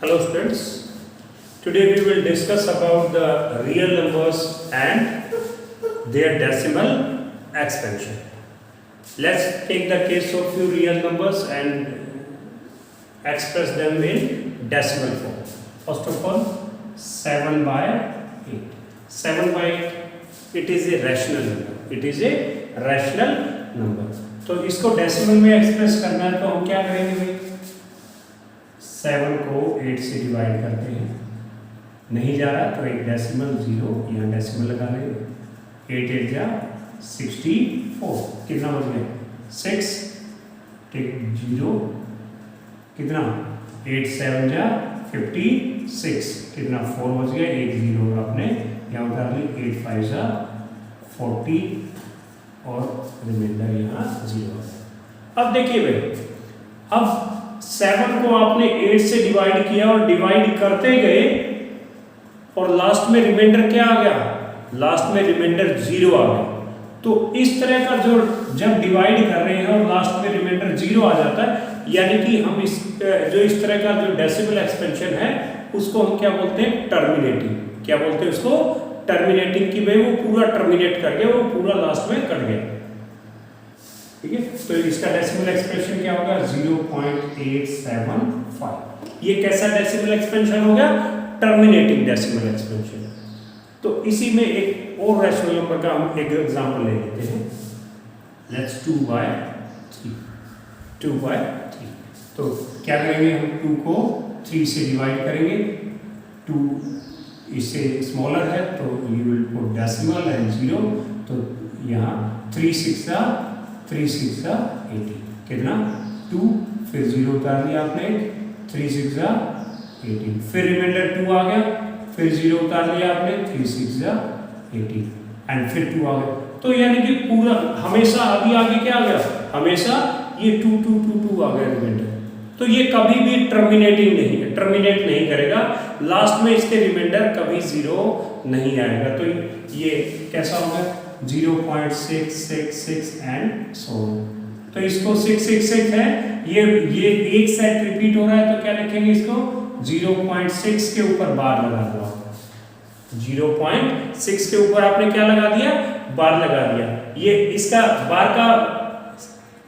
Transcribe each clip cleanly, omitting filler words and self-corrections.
Hello students, today we will discuss about the real numbers and their decimal expansion. Let's take the case of few real numbers and express them in decimal form. First of all, 7 by 8. 7 by 8, it is a rational number. It is a rational number. तो इसको decimal में express करना है तो हम क्या करेंगे भाई? 7 को 8 से डिवाइड करते हैं, नहीं जा रहा तो एक डेसिमल 0 यहाँ डेसिमल लगा लेंगे। 8 8 जा 64, कितना बच गया? 6 टिक 0, कितना? 8 7 जा 56, कितना? 4 बच गया, एक 0 आपने यहाँ उतार ली। 8 5 जा 40 और रिमाइंडर यहाँ 0। अब देखिए भाई, अब 7 को आपने 8 से डिवाइड किया और डिवाइड करते गए और लास्ट में रिमाइंडर क्या आ गया? लास्ट में रिमाइंडर 0 आ गया। तो इस तरह का जो जब डिवाइड कर रहे हैं और लास्ट में रिमाइंडर 0 आ जाता है, यानी कि हम इस तरह का जो डेसिमल एक्सपेंशन है उसको हम क्या बोलते हैं? टर्मिनेटिंग। क्या बोलते हैं उसको? टर्मिनेटिंग। की भाई वो पूरा टर्मिनेट कर गया, वो पूरा लास्ट में कट गया। ठीक है, तो इसका डेसिमल एक्सप्रेशन क्या होगा? 0.875। ये कैसा डेसिमल एक्सपेंशन हो गया? Terminating decimal expansion. तो इसी में एक और रैशनल नंबर का हम एक एग्जांपल ले लेते हैं। Let's 2 by 3। 2 by 3। तो क्या करेंगे हम? 2 को 3 से डिवाइड करेंगे। 2 इससे स्मॉलर है तो you will put decimal and 0। तो यहाँ 3 6 80, कितना? 2, फिर 0 उतार लिया आपने, 3 6 18, फिर रिमाइंडर 2 आ गया, फिर 0 उतार लिया आपने, 3 6 18 एंड फिर 2 आ गया। तो यानी कि पूरा हमेशा अभी आगे क्या आ गया? हमेशा ये 2 2 2 2 आ गया रिमाइंडर। तो ये कभी भी टर्मिनेट नहीं करेगा। लास्ट में इसके रिमाइंडर कभी 0 नहीं आएगा। तो ये कैसा होगा? 0.666 एंड सो। तो इसको 666 है, ये एक सेट रिपीट हो रहा है तो क्या लिखेंगे इसको? 0.6 के ऊपर बार लगा दो। 0.6 के ऊपर आपने क्या लगा दिया? बार लगा दिया। ये इसका बार का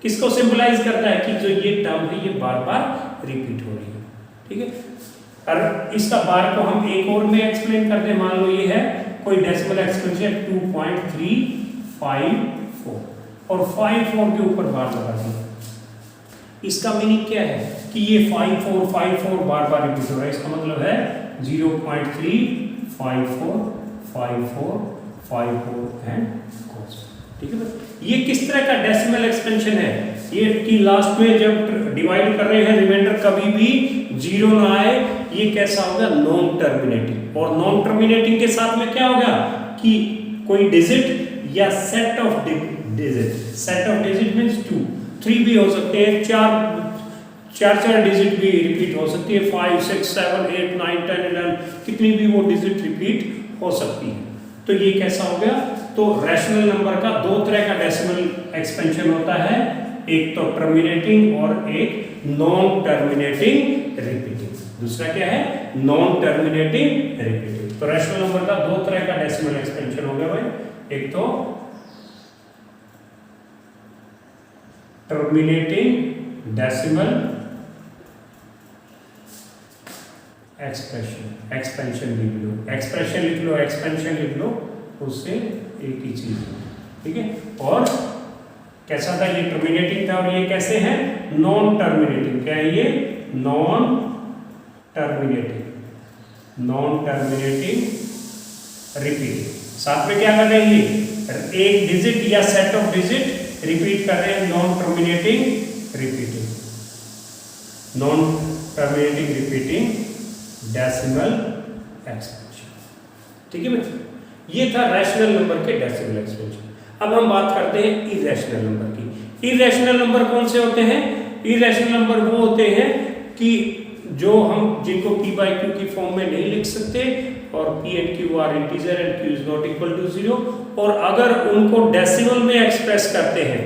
किसको सिंबलाइज करता है कि जो ये टर्म है ये बार बार रिपीट हो रही है। ठीक है, और इसका बार को हम एक और में एक्सप्लेन कर दें। मान लो ये है कोई डेसिमल एक्सपेंशन 2.354 और 54 के ऊपर बार लगा दिया। इसका मीनिंग क्या है कि ये 5454 बार बार रिपीट हो रहा है। इसका मतलब है 0.3545454 एंड cos। ठीक है, ये किस तरह का डेसिमल एक्सपेंशन है? ये कि लास्ट में जब डिवाइड कर रहे हैं रिमाइंडर कभी भी 0 ना आए। ये कैसा होगा? Non terminating. और नॉन टर्मिनेटिंग के साथ में क्या होगा कि कोई डिजिट या set of digit. Set of digit means 2 3 भी हो सकते हैं, 4 डिजिट भी रिपीट हो सकती है। 5 6 7 8 9 10 11 कितनी भी वो डिजिट रिपीट हो सकती है। तो ये कैसा हो गया? तो रैशनल नंबर का 2 तरह का डेसिमल एक्सपेंशन होता है, एक तो टर्मिनेटिंग और एक नॉन टर्मिनेटिंग रिपीटिंग। दूसरा क्या है? Non terminating repeating. तो रैशनल नंबर का 2 तरह का डेसिमल एक्सपेंशन हो गया भाई। एक तो टर्मिनेटिंग डेसिमल एक्सपेंशन लिख लो, एक्सपेंशन लिख लो, उससे एक ही चीज है। ठीक है, और कैसा था? ये टर्मिनेटिंग था और ये कैसे है? Non terminating. क्या है ये? Non terminating repeating. साथ में क्या कर रहे हैं? ये एक डिजिट या सेट ऑफ डिजिट रिपीट कर रहे हैं। Non terminating repeating decimal expansion. ठीक है बच्चों, ये था रैशनल नंबर के डेसिमल एक्सपेंशन। अब हम बात करते हैं इरेशनल नंबर की। इरेशनल नंबर कौन से होते हैं? इरेशनल नंबर वो होते हैं कि जो हम जिनको p by q की फॉर्म में नहीं लिख सकते और p and q are integer and q is not equal to 0। और अगर उनको डेसिमल में एक्सप्रेस करते हैं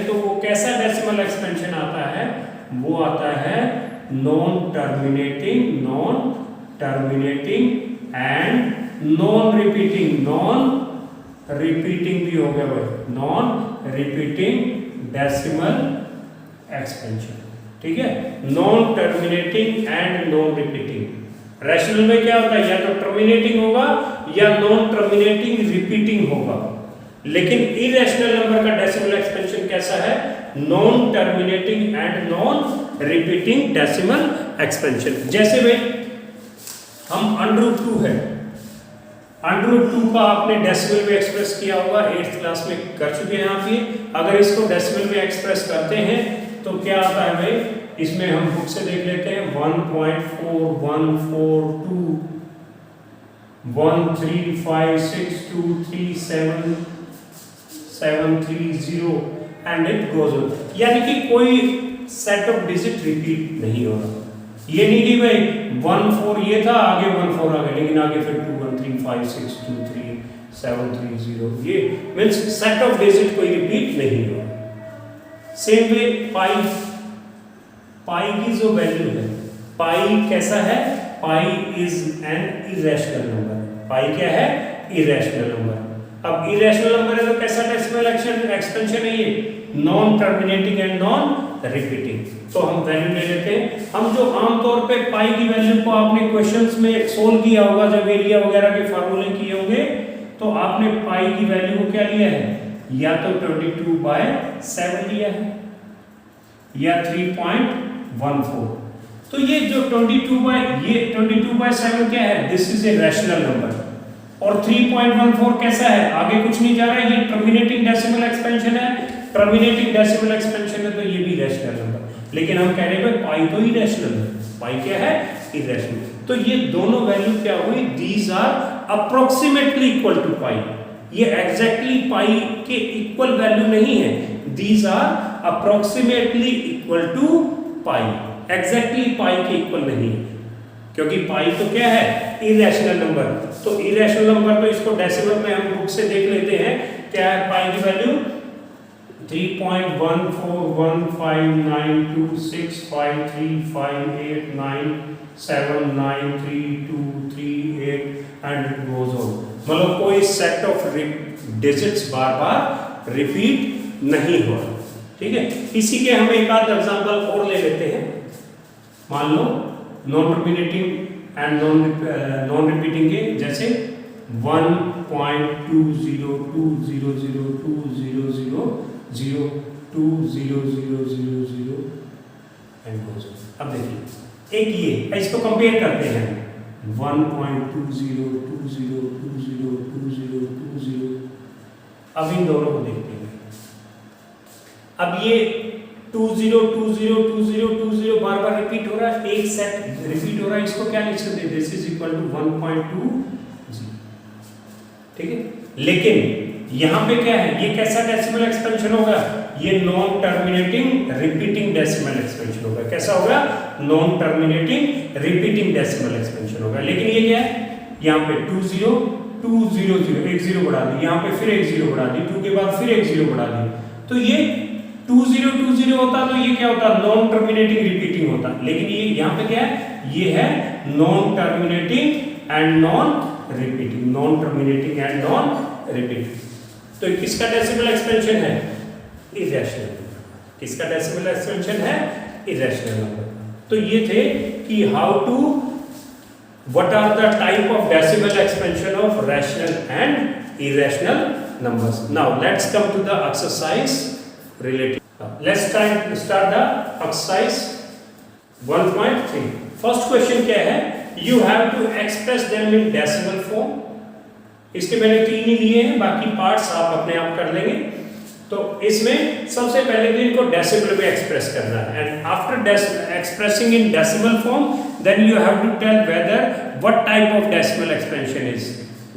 तो वो कैसा डेसिमल एक्सपेंशन आता है? वो आता है non terminating and non repeating भी हो गया भाई, नॉन रिपीटिंग डेसिमल एक्सपेंशन। ठीक है, non terminating and non repeating. Rational में क्या होता है, या तो टर्मिनेटिंग होगा या नॉन टर्मिनेटिंग रिपीटिंग होगा। लेकिन इरेशनल नंबर का डेसिमल एक्सपेंशन कैसा है, non terminating and non repeating decimal expansion. जैसे भाई हम √2 है, √2 का आपने डेसिमल में एक्सप्रेस किया होगा, 8th क्लास में कर चुके हैं आप ये। अगर इसको डेसिमल में एक्सप्रेस करते हैं तो क्या आता है भाई, इसमें हम बुक से देख लेते हैं 1.41421356237730 एंड इट गोज ऑन। यानी कि कोई सेट ऑफ डिजिट रिपीट नहीं हो रहा। ये नहीं कि भाई 14 ये था, आगे 14 आ गया, लेकिन आगे फिर 21356237730, ये मींस सेट ऑफ डिजिट कोई रिपीट नहीं हो रहा। सेम वे पाई की जो वैल्यू है, पाई कैसा है, pi is an irrational number. Pi क्या है, इरेशनल नंबर। अब इरेशनल नंबर है तो कैसा डेसिमल एक्सपेंशन है, ये non terminating and non repeating. तो हम वैल्यू ले लेते हैं। हम जो आमतौर पे पाई की वैल्यू को आपने क्वेश्चंस में सोल्व किया होगा, जब एरिया वगैरह के फार्मूले किए होंगे, तो आपने पाई की वैल्यू को क्या लिया है, या तो 22/7 लिया है या 3.14। तो ये जो 22/7 क्या है, this is a rational number. और 3.14 कैसा है, आगे कुछ नहीं जा रहा है, ये टर्मिनेटिंग डेसिमल एक्सपेंशन है। टर्मिनेटिंग डेसिमल एक्सपेंशन है तो ये भी रैशनल नंबर। लेकिन हम कह रहे हैं पाई तो इरेशनल है, पाई क्या है, इरेशनल। तो ये दोनों वैल्यू क्या हुई, these are approximately equal to pi. ये एग्जैक्टली पाई के इक्वल वैल्यू नहीं है, these are approximately equal to pi, exactly pi के इक्वल नहीं है, क्योंकि पाई तो क्या है, इरेशनल नंबर। तो इरेशनल नंबर तो इसको डेसिमल में हम बुक से देख लेते हैं, क्या है पाई की value 3.141592653589793238 and it goes on. मतलब कोई set of digits bar bar repeat नहीं हो रहा। ठीक है, इसी के हम एक आध एग्जांपल और ले लेते हैं। मान लो non terminating and non repeating के, जैसे 1.202200002000 एंड गोज ऑन। अब देखिए एक ये, इसको कंपेयर करते हैं 1.2020202020। अब इन दोनों को देखते हैं। अब ये 20202020 बार बार रिपीट हो रहा है, एक सेट रिपीट हो रहा है, इसको क्या लिख सकते हैं, दिस इज इक्वल टू 1.20। ठीक है, लेकिन यहां पे क्या है, ये कैसा डेसिमल एक्सपेंशन होगा, ये non terminating repeating decimal expansion होगा। कैसा होगा, non terminating repeating decimal expansion होगा। लेकिन ये क्या है, यहां पे 20200 एक जीरो बढ़ा दी, यहां पे फिर एक जीरो बढ़ा दी, 2 के बाद फिर एक जीरो बढ़ा दी, तो ये 2020 होता तो ये क्या होता, नॉन टर्मिनेटिंग रिपीटिंग होता। लेकिन ये यहां पे क्या है, ये है non terminating and non repeating, non terminating and non repeating. तो किसका डेसिमल एक्सपेंशन है, इरेशनल नंबर। किसका डेसिमल एक्सपेंशन है, इरेशनल नंबर। तो ये थे कि how to, what are the type of decimal expansion of rational and irrational numbers. Now let's come to the exercise related. Let's start the exercise 1.3. First question क्या है, you have to express them in decimal form. इसके मैंने 3 ही लिए हैं, बाकी parts आप अपने आप कर लेंगे। तो इसमें सबसे पहले तो इनको डेसिमल में एक्सप्रेस करना है, and after expressing in decimal form then you have to tell whether what type of decimal expansion is.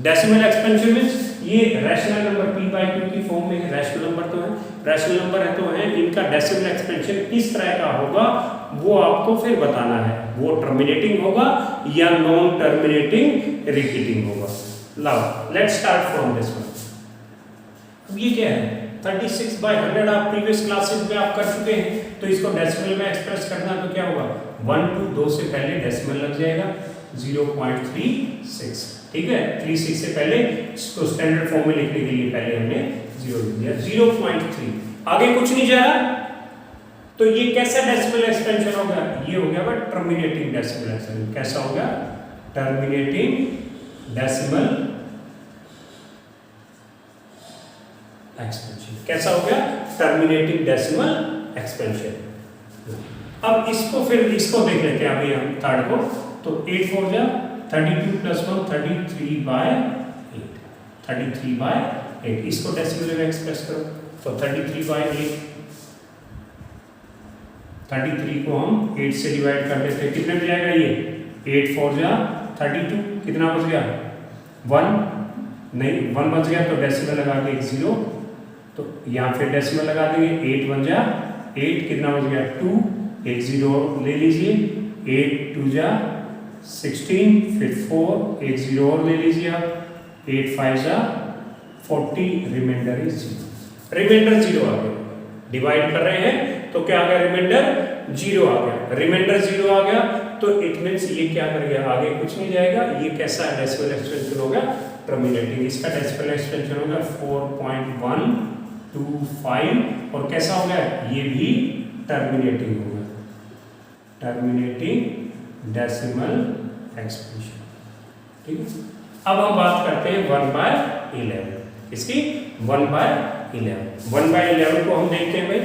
Decimal expansion means ये रैशनल नंबर p/q की फॉर्म में है, रैशनल नंबर तो है, रैशनल नंबर है तो है, इनका डेसिमल एक्सपेंशन किस तरह का होगा वो आपको फिर बताना है, वो टर्मिनेटिंग होगा या नॉन टर्मिनेटिंग रिपीटिंग होगा। Now let's start from this one. अब ये क्या है, 36/100 आप प्रीवियस क्लासेस में आप कर चुके हैं। तो इसको डेसिमल में एक्सप्रेस करना तो क्या होगा, 1 to 2 से पहले डेसिमल लग जाएगा 0.36, ठीक है। 36 से पहले इसको स्टैंडर्ड फॉर्म में लिखने के लिए पहले हमने 0 लिख दिया, 0.3, आगे कुछ नहीं जा रहा। तो ये कैसा डेसिमल एक्सपेंशन होगा, ये हो गया टर्मिनेटिंग डेसिमल एक्सपेंशन। कैसा होगा, टर्मिनेटिंग डेसिमल एक्सपेंशन। कैसा हो गया, टर्मिनेटिंग डेसिमल एक्सपेंशन। अब इसको फिर इसको देख लेते हैं अभी हम थर्ड को। तो 8 4 जा 32 + 1 33/8, 33/8। इसको डेसिमल में एक्सप्रेस करो तो 33/8, 33 को हम 8 से डिवाइड कर देते हैं, कितने में जाएगा ये, 8 4 जा 32, कितना बच गया 1, नहीं 1 बच गया तो डेसिमल लगा के 1 0, तो यहाँ फिर डेसिमल लगा देंगे, 8 1 जा 8, कितना बच गया 2, 1 0 ले लीजिए, 8 2 जा 16, फिर 4 1 0 और ले लीजिए आप, 8 5 जा 40, रिमाइंडर इज 0। रिमाइंडर 0 आ गया, डिवाइड कर रहे हैं तो क्या आ गया, रिमाइंडर 0 आ गया। रिमाइंडर 0 आ गया तो इट मींस ये क्या कर गया, आगे कुछ नहीं जाएगा। ये कैसा डेसिमल एक्सपेंशन होगा, टर्मिनेटिंग। इसका डेसिमल एक्सपेंशन होगा 4.125, और कैसा होगा, ये भी टर्मिनेटिंग होगा, टर्मिनेटिंग डेसिमल एक्सपेंशन, ठीक है। अब हम बात करते हैं 1/11, इसकी 1/11। 1/11 को हम देखते हैं भाई,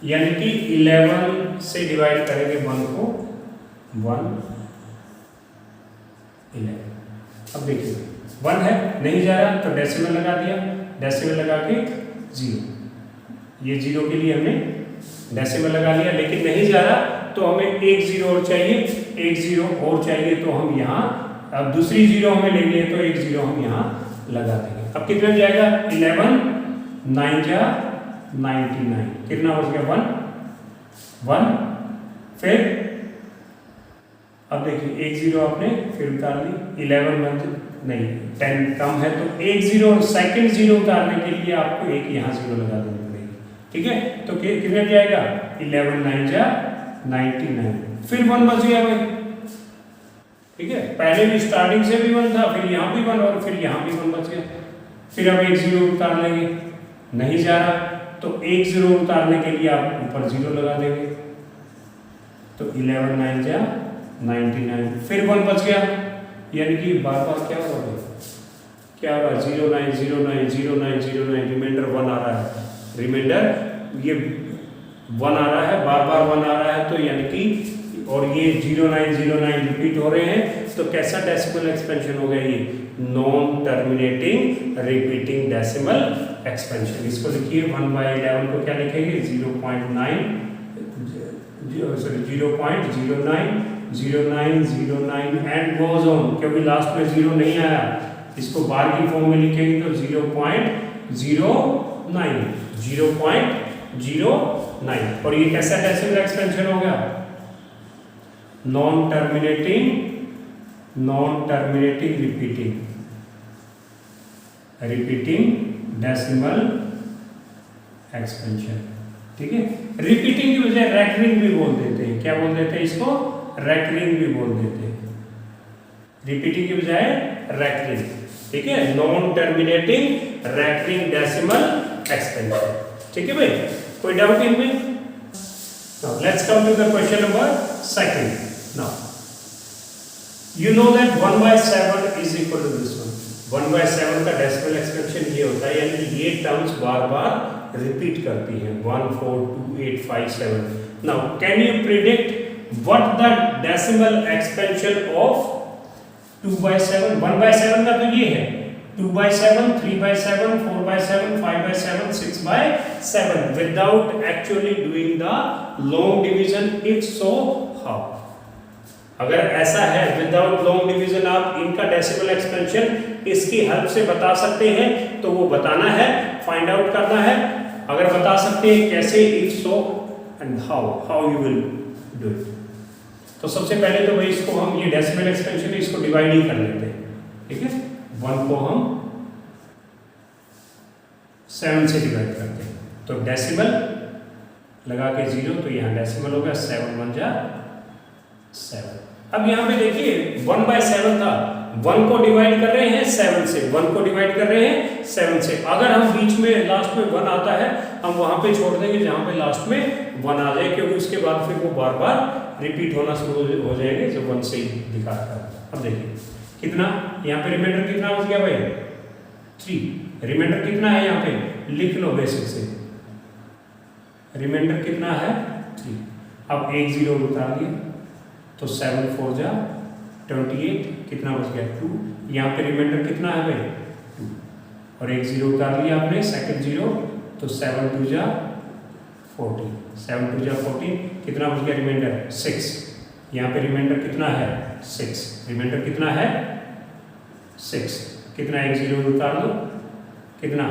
यानी कि 11 से डिवाइड करेंगे 1 को, 1 11। अब देखिए 1 है, नहीं जा रहा तो डेसिमल लगा दिया, डेसिमल लगा के 0, ये 0 के लिए हमने डेसिमल लगा लिया, लेकिन नहीं जा रहा तो हमें 1 0 और चाहिए, 1 0 और चाहिए तो हम यहाँ, अब दूसरी 0 हमें लेनी है तो 1 0 हम यहाँ लगा देंगे। अब कितने में जाएगा, 11 9 जा 99, कितना हो गया 1, फिर अब देखिए 1 0 आपने फिर उतार दी, 11 नहीं 10 कम है तो 1 0 और सेकंड 0 उतारने के लिए आपको एक यहाँ 0 लगा देनी पड़ेगी, ठीक है। तो कितने जाएगा, 11 9 जा 99, फिर 1 बच गया भाई, ठीक है। पहले भी स्टार्टिंग से भी 1 था, फिर यहाँ भी 1 और फिर यहाँ भी 1 बच गया। फिर अब 1 0 उतार लेंगे, नहीं जा रहा तो 1 0 उतारने के लिए आप ऊपर 0 लगा देंगे, तो 11 9 जा 99, फिर 1 बच गया, यानी कि बार बार क्या हो रहा है, क्या हो रहा है, 0 9 0 9 0 9 0 9, रिमाइंडर 1 आ रहा है, रिमाइंडर ये 1 आ रहा है, बार बार 1 आ रहा है, तो यानी कि और ये 0 9 0 9 रिपीट हो रहे हैं, तो कैसा डेसिमल एक्सपेंशन हो गया, ये non terminating repeating decimal expansion. इसको लिखिए 1/11 को क्या लिखेंगे, 0.9 0.09 एंड गोज ऑन, क्योंकि लास्ट में 0 नहीं आया, इसको बार की फॉर्म में लिखेंगे तो 0.09, और ये कैसा डेसिमल एक्सपेंशन होगा, non terminating repeating decimal expansion, ठीक है। रिपीटिंग की बजाय रैकरिंग भी बोल देते हैं, क्या बोल देते हैं इसको, रैकरिंग भी बोल देते हैं, रिपीटिंग की बजाय रैकरिंग, ठीक है। Non terminating recurring decimal expansion, ठीक है भाई, कोई डाउट इनमें। Now let's come to the question number 2. Now you know that 1/7 is equal to this one. 1/7 का डेसिमल एक्सपेंशन ये होता है, यानी कि ये टर्म्स बार बार रिपीट करती हैं, 1 4 2 8 5 7। Now can you predict what the decimal expansion of 2/7? 1/7 का तो ये है, 2/7 3/7 4/7 5/7 6/7 without actually doing the long division, if so how? अगर ऐसा है विदाउट लॉन्ग डिवीजन आप इनका डेसिमल एक्सपेंशन इसकी हेल्प से बता सकते हैं, तो वो बताना है, फाइंड आउट करना है। अगर बता सकते हैं कैसे, if so and how you will do it. तो सबसे पहले तो भाई इसको हम, ये डेसिमल एक्सपेंशन है, इसको डिवाइड ही कर लेते हैं, ठीक है। 1 को हम 7 से डिवाइड करते हैं तो डेसिमल लगा के 0, तो यहाँ डेसिमल होगा 7 1 जा 7। अब यहाँ पे देखिए 1/7 था, 1 को डिवाइड कर रहे हैं 7 से, 1 को डिवाइड कर रहे हैं 7 से। अगर हम बीच में लास्ट में 1 आता है हम वहां पे छोड़ देंगे जहां पे लास्ट में 1 आ जाए, क्योंकि उसके बाद फिर वो बार बार रिपीट होना शुरू हो जाएंगे जो 1 से ही दिखाता है। अब देखिए कितना यहाँ पे रिमाइंडर कितना बच गया भाई 3। रिमाइंडर कितना है यहाँ पे लिख लो बेसिक से, रिमाइंडर कितना है 3। अब एक 0 उतार दिया तो 7 4 जा 28, कितना बच गया 2। यहाँ पे रिमाइंडर कितना है भाई 2 और एक 0 उतार लिया आपने सेकंड 0, तो 7 2 जा 14, 7 2 जा 14, कितना बच गया रिमाइंडर 6। यहाँ पे रिमाइंडर कितना है 6, रिमाइंडर कितना है 6, कितना एक 0 उतार दो कितना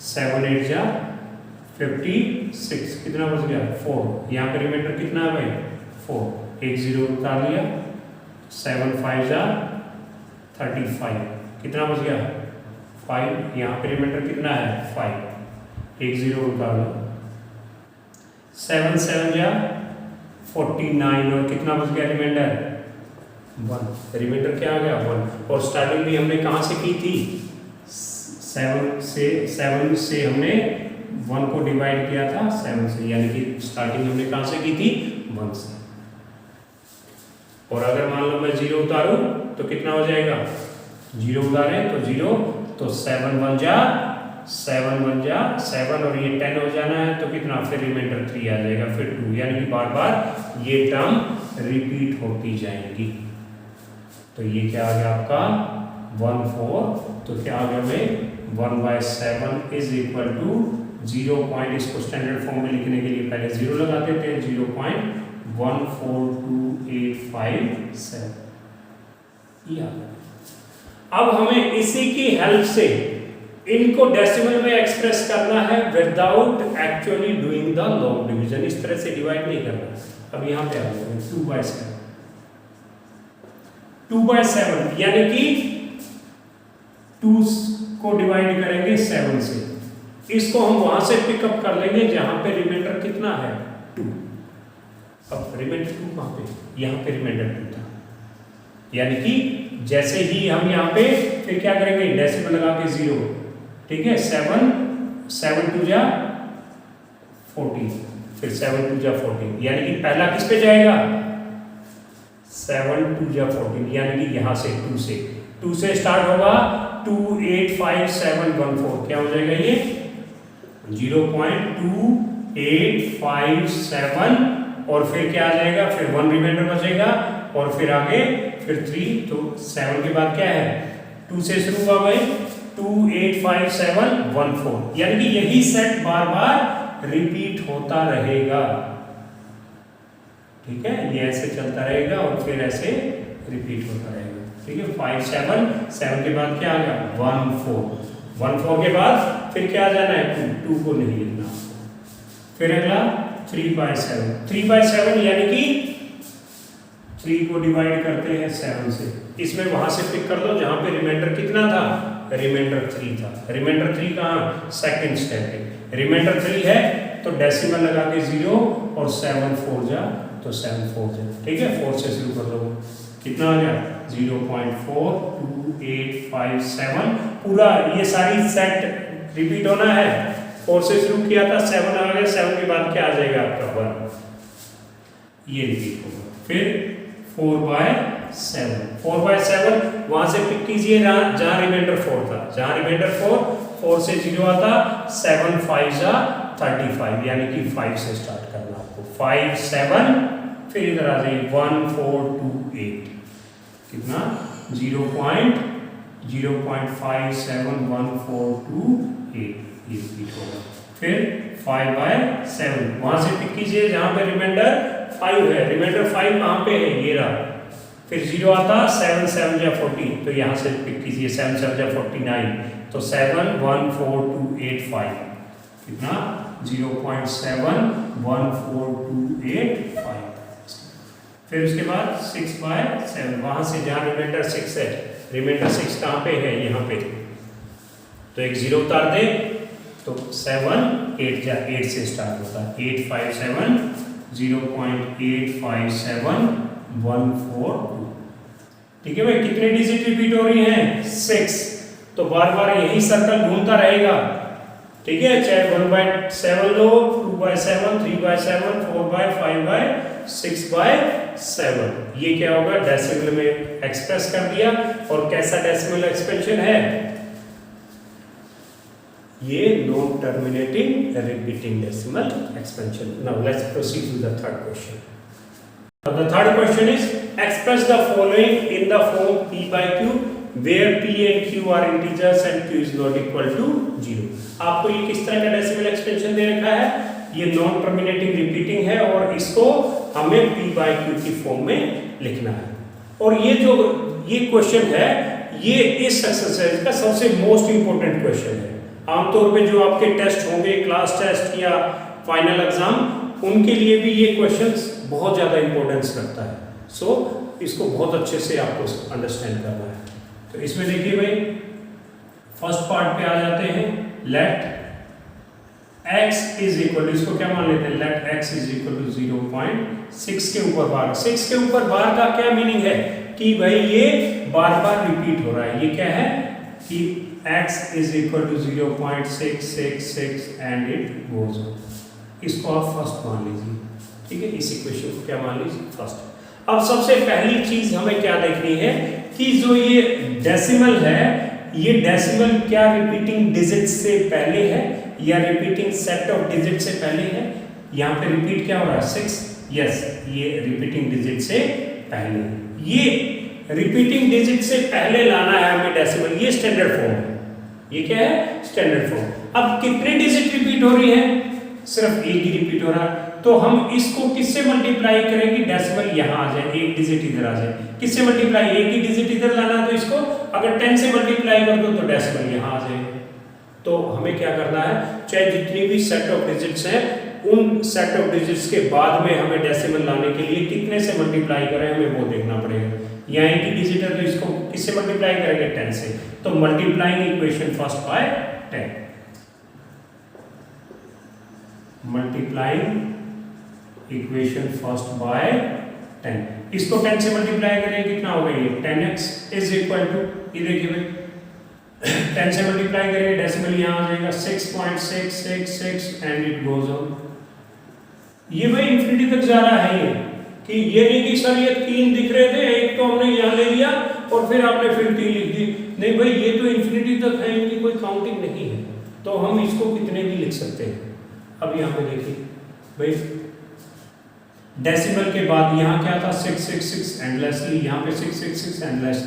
7 8 जा 56, कितना बच गया 4। यहाँ पे रिमाइंडर कितना है भाई 4, एक 0 उतार लिया 7 5 जा 35, कितना बच गया 5। यहाँ पे रिमाइंडर कितना है 5, एक 0 उतार लो 7 7 जा 49 और कितना बच गया रिमाइंडर 1। रिमाइंडर क्या आ गया 1। और स्टार्टिंग भी हमने कहाँ से की थी 7 से हमने 1 को डिवाइड किया था 7 से, यानी कि स्टार्टिंग हमने कहाँ से की थी 1 से। और अगर मान लो मैं 0 उतारूं तो कितना हो जाएगा 0 उतारे तो 0, तो 7 1 जा 7 और ये 10 हो जाना है तो कितना फिर रिमाइंडर 3 आ जाएगा, फिर 2, यानी कि बार बार ये टर्म रिपीट होती जाएंगी। तो ये क्या आ गया आपका 1 4, तो क्या आ गया भाई 1/7 इज इक्वल टू 0 पॉइंट, इसको स्टैंडर्ड फॉर्म में लिखने के लिए पहले 0 लगाते थे 0.142857। अब हमें इसी की हेल्प से इनको डेसिमल में एक्सप्रेस करना है without actually doing the log division. इस तरह से डिवाइड नहीं करना। अब यहां पे आ जाओ 2/7 यानी कि 2 को डिवाइड करेंगे 7 से, इसको हम वहां से पिकअप कर लेंगे जहां पे रिमाइंडर कितना है 2। अब रिमाइंडर 2 कहां पे, यहां पे रिमाइंडर 2 था, यानी कि जैसे ही हम यहां पे फिर क्या करेंगे डेसिमल लगा के 0, ठीक है 7 2 जा 14, फिर 7 2 जा 14, यानी कि पहला किस पे जाएगा 7 2 जा 14, यानी कि यहां से 2 से स्टार्ट होगा 2 8 5 7 1 4, क्या हो जाएगा ये 0.2857 और फिर क्या आ जाएगा फिर 1 रिमाइंडर बचेगा और फिर आगे फिर 3, तो 7 के बाद क्या है 2 से शुरू हुआ भाई 2 8 5 7 1 4, यानी कि यही सेट बार बार रिपीट होता रहेगा, ठीक है ये ऐसे चलता रहेगा और फिर ऐसे रिपीट होता रहेगा, ठीक है 5 7 के बाद क्या आ गया 1 4 के बाद फिर क्या आ जाना है 2 को नहीं लिखना, फिर अगला 3/7 यानी कि 3 को डिवाइड करते हैं 7 से, इसमें वहां से पिक कर लो जहां पे रिमाइंडर कितना था रिमाइंडर 3 था। रिमाइंडर 3 कहाँ सेकंड स्टेप पे, रिमाइंडर 3 है तो डेसिमल लगा के 0 और 7 4 जा तो 7 4 जा, ठीक है 4 से शुरू कर दो कितना आ गया 0.42857, पूरा ये सारी सेट रिपीट होना है। 4 से शुरू किया था 7 आ गया, 7 के बाद क्या आ जाएगा आपका 1, ये रिपीट होगा, फिर 4/7 वहां से पिक कीजिए जहां रिमाइंडर 4 था, जहां रिमाइंडर 4 से 0 आता 7 5 जा 35, यानी कि 5 से स्टार्ट करना आपको 5 7, फिर इधर आ जाइए 1428, कितना 0.571428 ये रिपीट होगा, फिर 5/7 वहां से पिक कीजिए जहां पे रिमाइंडर 5 है, रिमाइंडर 5 कहां पे है ये रहा, फिर 0 आता 7 7 जा 40, तो यहां से पिक कीजिए 7 7 जा 49, तो 714285, कितना 0.714285, फिर उसके बाद 6/7 वहां से जहां रिमाइंडर 6 है, रिमाइंडर 6 कहां पे है यहाँ पे, तो एक 0 उतार दे तो 7 8 जा 8 से स्टार्ट होता है, 857 0.857142। ठीक है भाई, कितने डिजिट रिपीट हो रही हैं? 6। तो बार बार यही सर्कल घूमता रहेगा। ठीक है, चाहे 1/7 लो, 2/7, 3/7, 4/5, 6/7। ये क्या होगा? डेसिमल में एक्सप्रेस कर दिया। और कैसा डेसिमल एक्सपेंशन है? ये non terminating repeating decimal expansion. Now let's proceed to the third question. The third question is express the following in the form p by q where p and q are integers and q is not equal to 0. आपको ये किस तरह का decimal expansion दे रखा है? ये non terminating repeating है और इसको हमें p by q की फॉर्म में लिखना है। और ये क्वेश्चन है, ये इस एक्सरसाइज का सबसे मोस्ट इंपोर्टेंट क्वेश्चन है। आमतौर पे जो आपके टेस्ट होंगे, क्लास टेस्ट या फाइनल एग्जाम, उनके लिए भी ये क्वेश्चंस बहुत ज़्यादा इंपॉर्टेंस रखता है। सो इसको बहुत अच्छे से आपको अंडरस्टैंड करना है। तो इसमें देखिए भाई, फर्स्ट पार्ट पे आ जाते हैं। Let x is equal to, इसको क्या मान लेते हैं? Let x is equal to 0.6 के ऊपर बार। 6 के ऊपर बार का क्या मीनिंग है? कि भाई ये बार बार रिपीट हो रहा है। ये क्या है कि x is equal to 0.666 and it goes on. इसको आप फर्स्ट मान लीजिए। ठीक है, इस इक्वेशन को क्या मान लीजिए? फर्स्ट। अब सबसे पहली चीज हमें क्या देखनी है कि जो ये डेसिमल है, ये डेसिमल क्या रिपीटिंग डिजिट से पहले है या रिपीटिंग सेट ऑफ डिजिट से पहले है? यहाँ पे रिपीट क्या हो रहा है? 6। यस, ये रिपीटिंग डिजिट से पहले। ये रिपीटिंग डिजिट से पहले लाना है हमें डेसिमल। ये स्टैंडर्ड फॉर्म है। ये क्या है? Standard form. अब कितने डिजिट रिपीट हो रही है? सिर्फ एक ही रिपीट हो रहा है। तो हम इसको किससे मल्टीप्लाई करेंगे? डेसिमल यहाँ आ जाए, एक डिजिट इधर आ जाए। किससे मल्टीप्लाई? एक ही डिजिट इधर लाना, तो इसको अगर 10 से मल्टीप्लाई कर दो तो डेसिमल यहाँ आ जाएगा। तो हमें क्या करना है? चाहे जितनी भी सेट ऑफ डिजिट्स हैं, उन सेट ऑफ डिजिट्स के बाद में हमें डेसिमल लाने के लिए कितने से मल्टीप्लाई करें, हमें वो देखना पड़ेगा। यहाँ एक ही डिजिट है तो इसको किससे मल्टीप्लाई करेंगे? 10 से। तो multiplying equation first by 10। Multiplying equation first by 10। इसको 10 से मल्टीप्लाई करेंगे, कितना होगा? ये 10x इज इक्वल टू, ये देखिए भाई, 10 से मल्टीप्लाई करेंगे, डेसिमल यहाँ आ जाएगा 6.666 एंड इट गोज ऑन। ये भाई इंफिनिटी तक जा रहा है। ये कि ये नहीं कि सर ये 3 दिख रहे थे, एक तो हमने यहाँ ले लिया और फिर आपने फिर 3 लिख दी। नहीं भाई, ये तो इंफिनिटी तक है, इनकी कोई काउंटिंग नहीं है। तो हम इसको कितने भी लिख सकते हैं। अब यहाँ पे देखिए भाई, डेसिमल के बाद यहाँ क्या था? 666 एंडलेसली, यहाँ पे 666 एंडलेस।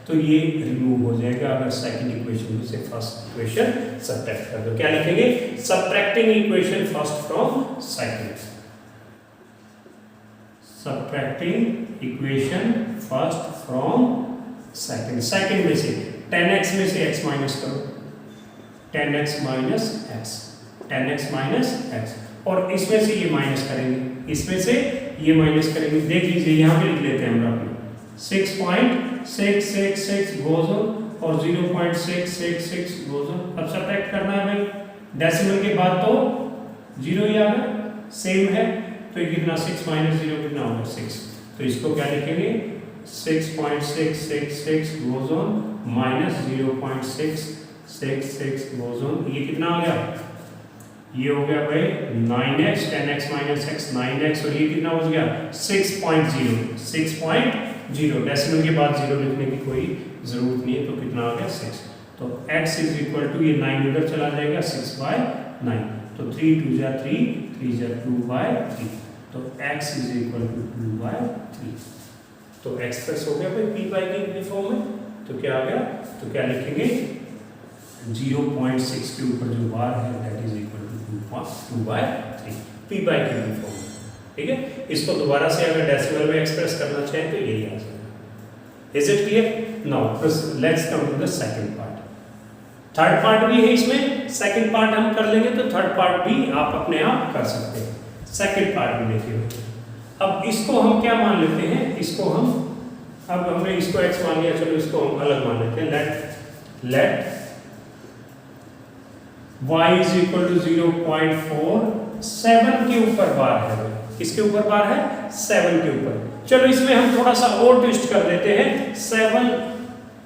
तो ये रिमूव हो जाएगा अगर सेकंड इक्वेशन में से फर्स्ट इक्वेशन सब्ट्रैक्ट कर दो। क्या लिखेंगे? Subtracting equation first from second. Subtracting equation first from second. Second में से 10x में से x माइनस करो, 10x minus x, 10x minus x। और इसमें से ये माइनस करेंगे, इसमें से ये माइनस करेंगे। देख लीजिए, यहाँ पे लिख लेते हैं हम अपने 6.666 गोज ऑन और 0.666 गोज ऑन। अब सब्ट्रैक्ट करना है भाई, डेसिमल के बाद तो 0 ही आ गया, सेम है। तो ये कितना? 6 माइनस 0 कितना होगा? 6। तो इसको क्या लिखेंगे? 6.666 goes on minus 0.666 goes on. ये कितना आ गया? ये हो गया भाई 9x, 10x minus x 9x, और ये कितना हो गया? 6.0। डेसिमल के बाद 0 लिखने की कोई जरूरत नहीं है। तो कितना आ गया? 6। तो x इज इक्वल टू, ये 9 उधर चला जाएगा, 6/9। तो 3 2 जा 3, 3 जा 2/3। तो x इज इक्वल टू 2/3। तो एक्सप्रेस हो गया भाई p बाई q फॉर्म में। तो क्या आ गया? तो क्या लिखेंगे? 0.6 के ऊपर जो बार है that is equal to 2/3 p by q form में। ठीक है, इसको दोबारा से अगर डेसिमल में एक्सप्रेस करना चाहें तो यही आ जाएगा। Is it clear? Now let's come to the second part. Third part भी है इसमें, सेकंड पार्ट हम कर लेंगे तो थर्ड पार्ट भी आप अपने आप कर सकते हैं। सेकंड पार्ट भी देखिए। अब इसको हम क्या मान लेते हैं? इसको हम, अब हमने इसको x मान लिया, चलो इसको हम अलग मान लेते हैं। Let y is equal to 0.47 के ऊपर बार है। किसके ऊपर बार है? 7 के ऊपर। चलो इसमें हम थोड़ा सा और ट्विस्ट कर देते हैं, 7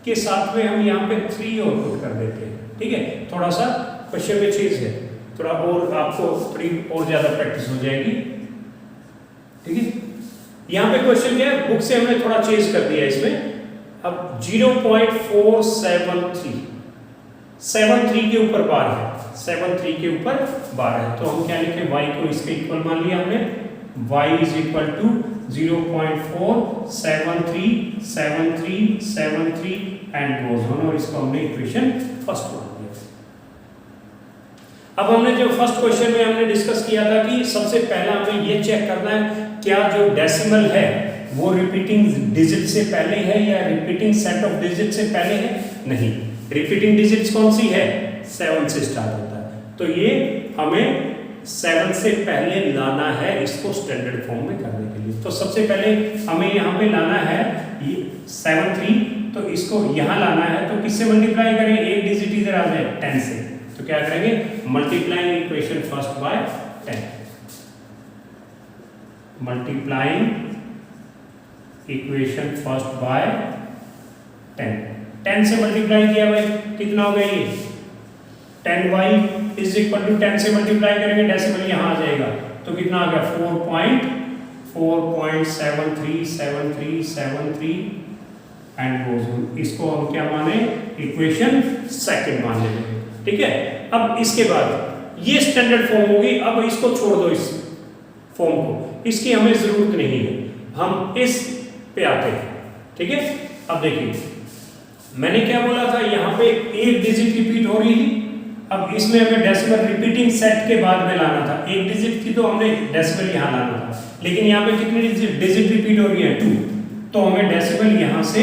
के साथ में हम यहाँ पे 3 और पुट कर देते हैं। ठीक है, थोड़ा सा क्वेश्चन में चीज है, थोड़ा और आपको थोड़ी और ज्यादा प्रैक्टिस हो जाएगी। ठीक है, यहाँ पे क्वेश्चन क्या है, बुक से हमने थोड़ा चेंज कर दिया इसमें। अब 0.473 के ऊपर बार है, 73 के ऊपर बार है, तो हम क्या लिखें, y को इसके इक्वल मान लिया हमने, y is equal to 0.4737373 and goes on, और इसको हमने इक्वेशन फर्स्ट मान लिया। अब हमने जो फर्स्ट क्वेश्चन में हमने डिस्कस किया था कि सबसे पहला हमें ये चेक करना है क्या जो डेसिमल है वो रिपीटिंग डिजिट से पहले है या रिपीटिंग सेट ऑफ डिजिट से पहले है। नहीं, रिपीटिंग डिजिट्स कौन सी है, 7 से स्टार्ट होता है, तो ये हमें 7 से पहले लाना है इसको स्टैंडर्ड फॉर्म में करने के लिए। तो सबसे पहले हमें यहाँ पे लाना है ये 73, तो इसको यहाँ लाना है, तो किससे मल्टीप्लाई करें, एक डिजिट इधर आ जाए 10 से, तो क्या करेंगे, multiplying equation first by 10, multiplying equation first by 10 से मल्टीप्लाई किया भाई, कितना हो गया ये 10y इज इक्वल टू 10 से मल्टीप्लाई करेंगे, डेसिमल यहाँ आ जाएगा, तो कितना आ गया 4.737373 एंड गोज ऑन। इसको हम क्या माने, इक्वेशन सेकंड मान लेंगे। ठीक है, अब इसके बाद ये स्टैंडर्ड फॉर्म होगी, अब इसको छोड़ दो, इस फॉर्म को, इसकी हमें जरूरत नहीं है, हम इस पे आते हैं। ठीक है, अब देखिए मैंने क्या बोला था, यहाँ पे एक डिजिट रिपीट हो रही थी, अब इसमें हमें डेसिमल रिपीटिंग सेट के बाद में लाना था, एक डिजिट थी तो हमने डेसिमल यहाँ लाना था, लेकिन यहाँ पे कितनी डिजिट रिपीट हो रही है, 2, तो हमें डेसिमल यहाँ से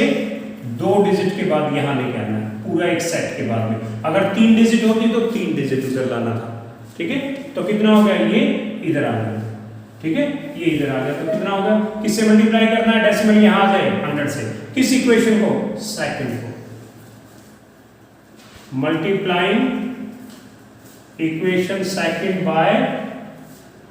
2 डिजिट के बाद यहाँ लेके आना है, पूरा एक सेट के बाद में। अगर 3 डिजिट होती तो 3 डिजिट उधर लाना था। ठीक है, तो कितना हो गया, ये इधर आ गया। ठीक है, ये इधर आ गया, तो कितना होगा, किससे मल्टीप्लाई करना है, डेसिमल यहाँ आ जाए 100 से, किस इक्वेशन को, सेकंड को, मल्टीप्लाइंग इक्वेशन सेकंड बाय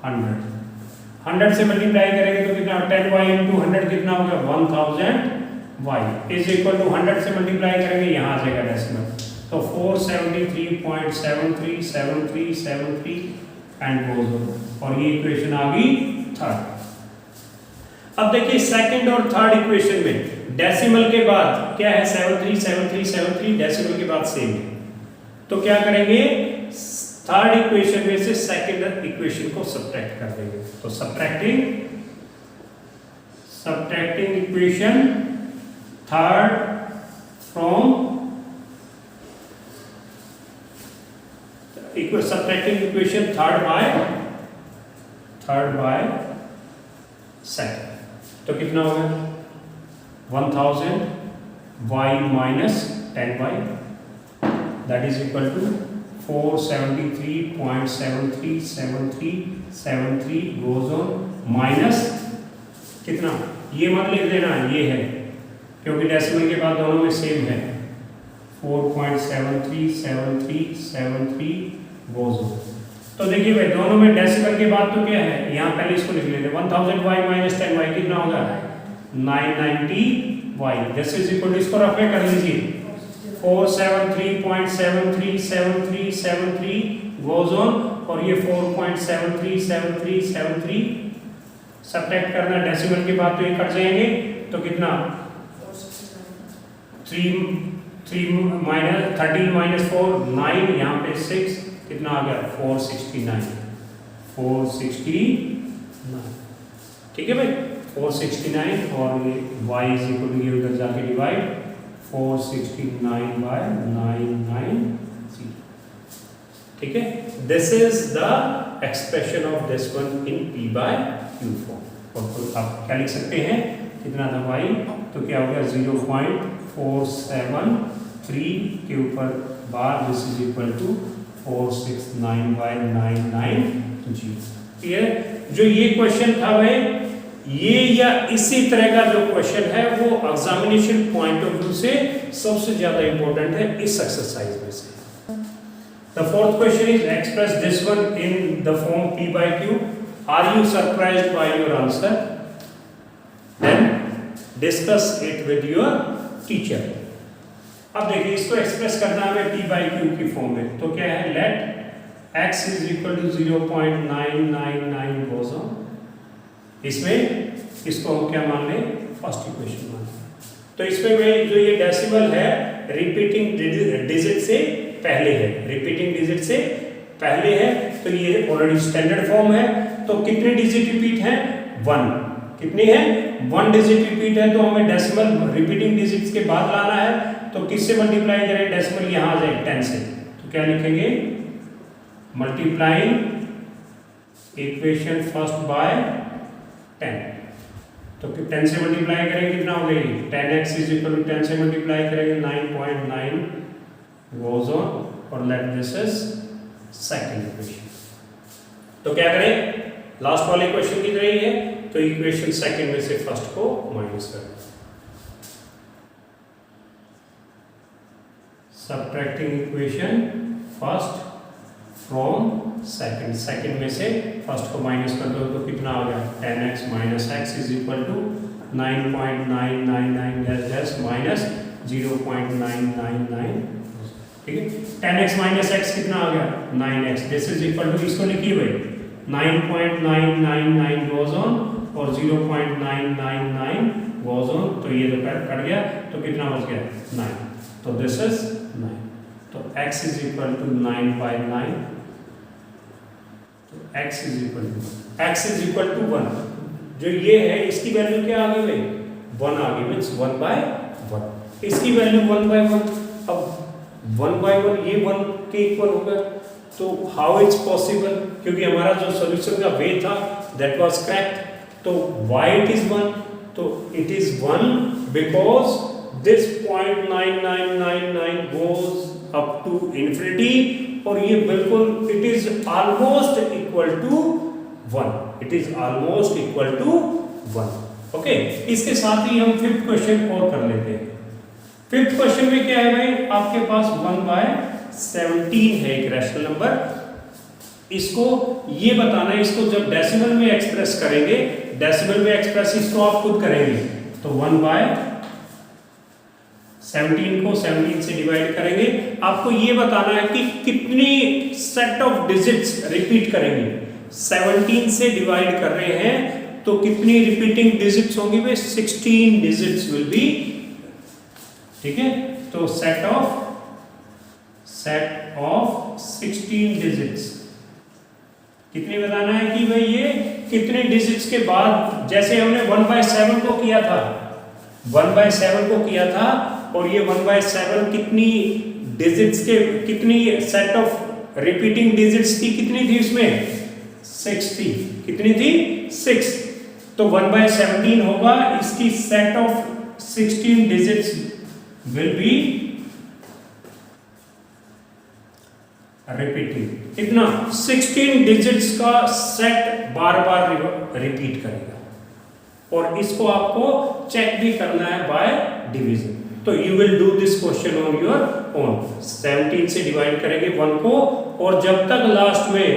100 से मल्टीप्लाई करेंगे तो कितना, 10y इंटू 100 कितना हो गया, 1000y इज इक्वल टू 100 से मल्टीप्लाई करेंगे, यहाँ आ जाएगा डेसिमल, तो 473.737373 एंड गोज ऑन, और ये इक्वेशन आ गई थर्ड। अब देखिए सेकंड और थर्ड इक्वेशन में डेसिमल के बाद क्या है, 737373 डेसिमल के बाद सेम है, तो क्या करेंगे, थर्ड इक्वेशन में से सेकंड इक्वेशन को सब्ट्रैक्ट कर देंगे, तो subtracting equation third from subtracting equation third by second, तो कितना होगा, 1000 y minus 10y that is equal to 473.737373 goes on minus कितना, ये मत लिख देना, ये है क्योंकि डेसिमल के बाद दोनों में सेम है, 4.737373 गोज ऑन। तो देखिए भाई दोनों में डेसिमल के बाद तो क्या है, यहाँ पहले इसको लिख लेते हैं, 1000y minus 10y कितना होगा, 990y, this is equal to, इसको रफ में कर लीजिए, 473.737373 गोज ऑन, और ये 4.737373 सब्ट्रैक्ट करना डेसिमल के बाद तो ये कट जाएंगे, तो कितना 13 minus 4 9, यहाँ पे 6 कितना आ गया, 469। ठीक है भाई, 469, और ये y इज इक्वल टू, ये उधर जाके डिवाइड 469/990। ठीक है, this is the expression of this one in p/q form. और तो आप क्या लिख सकते हैं, कितना था y, तो क्या हो गया 0.473 के ऊपर बार, this is equal to 469/990। Clear, जो ये क्वेश्चन था भाई, ये या इसी तरह का जो क्वेश्चन है वो एग्जामिनेशन पॉइंट ऑफ व्यू से सबसे ज्यादा इंपॉर्टेंट है इस एक्सरसाइज में से। The fourth question is express this one in the form P by Q. Are you surprised by your answer? Then discuss it with your teacher. अब देखिए इसको एक्सप्रेस करना है हमें P by Q की फॉर्म में, तो क्या है, let x is equal to 0.999 goes on. इसमें इसको हम क्या मान लें, फर्स्ट इक्वेशन मान लें. तो इसमें में जो ये डेसिमल है रिपीटिंग डिजिट से पहले है, रिपीटिंग डिजिट से पहले है, तो ये ऑलरेडी स्टैंडर्ड फॉर्म है. तो कितने डिजिट रिपीट है, 1. कितनी है, 1 डिजिट रिपीट है. तो हमें डेसिमल रिपीटिंग डिजिट्स के बाद लाना है, तो किससे मल्टीप्लाई करें, डेसिमल यहाँ आ जाए 10 से. तो क्या लिखेंगे, मल्टीप्लाइंग इक्वेशन फर्स्ट बाय 10. तो 10 से मल्टीप्लाई करेंगे कितना हो गई, 10x इज इक्वल टू 10 से मल्टीप्लाई करेंगे 9.9 goes on, और let this is second equation. तो क्या करें, लास्ट वाले इक्वेशन की तरह ही है, तो इक्वेशन सेकंड में से फर्स्ट को माइनस करें. Subtracting equation first from second, second में से फर्स्ट को माइनस कर दो तो कितना आ गया, 10x minus x is equal to 9.999 dash minus 0.999. ठीक है, 10x माइनस x कितना आ गया, 9x. This is equal to, इसको लिखिए भाई, 9.999 goes on और 0.999 goes on. तो ये तो कट गया, तो कितना बच गया, 9. तो दिस इज 9. तो x is equal to 9 by 9. तो x इज इक्वल टू 1. जो ये है इसकी वैल्यू क्या आ गई भाई, 1 आ गई, मीन्स 1 by 1. इसकी वैल्यू 1 by 1. अब 1 by 1 ये 1 के इक्वल होगा. तो हाउ इट्स पॉसिबल, क्योंकि हमारा जो सॉल्यूशन का वे था दैट वाज करेक्ट. तो व्हाई इट इज 1, तो it is 1 because this 0.9999 goes up to infinity, और ये बिल्कुल it is almost equal to 1. It is almost equal to 1. Okay, इसके साथ ही हम फिफ्थ क्वेश्चन और कर लेते हैं. फिफ्थ क्वेश्चन में क्या है भाई, आपके पास 1/17 है एक रैशनल नंबर. इसको ये बताना है, इसको जब डेसिमल में एक्सप्रेस करेंगे, डेसिमल में एक्सप्रेस इसको आप खुद करेंगे, तो 1/17 को 17 से डिवाइड करेंगे. आपको ये बताना है कि कितनी सेट ऑफ डिजिट्स रिपीट करेंगे. 17 से डिवाइड कर रहे हैं तो कितनी रिपीटिंग डिजिट्स होंगी भाई, 16 डिजिट्स विल बी. ठीक है, तो सेट ऑफ 16 डिजिट्स कितनी बताना है कि भाई ये कितने डिजिट्स के बाद, जैसे हमने 1/7 को किया था, 1/7 को किया था, और ये 1/7 कितनी डिजिट्स के, कितनी सेट ऑफ रिपीटिंग डिजिट्स थी, कितनी थी उसमें, 6 थी. कितनी थी, 6. तो 1/17 होगा, इसकी set of 16 digits will be repeating. कितना, 16 डिजिट्स का सेट बार बार रिपीट करेगा, और इसको आपको चेक भी करना है बाय डिवीजन. तो you will do this question on your own. 17 से डिवाइड करेंगे 1 को, और जब तक लास्ट में